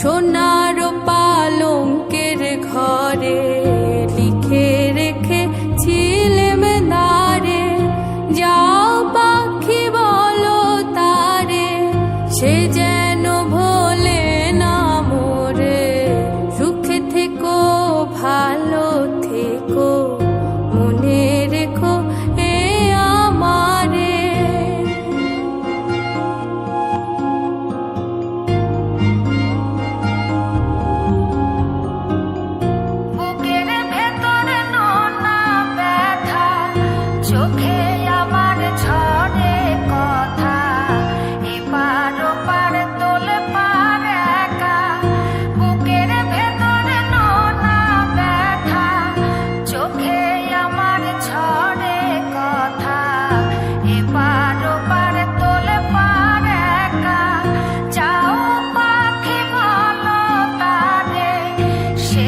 সোনার পালঙ্কের ঘরে লিখে রেখেছিলেম দারে, যাও পাখি বলো তারে, সে যেন ভোলে না মোরে। সুখে থেকো ভালো থেকো, মনে রেখো এ আমারে। বুকের ভেতর নোনা ব্যথা, চোখে আমার ঝরে কথা, এপার ওপার তোলে পার একা। বুকের ভেতর নোনা ব্যথা, চোখে আমার ঝরে কথা, এপার ওপার তোলে পার একা। যাও পাখি বলো তারে, সে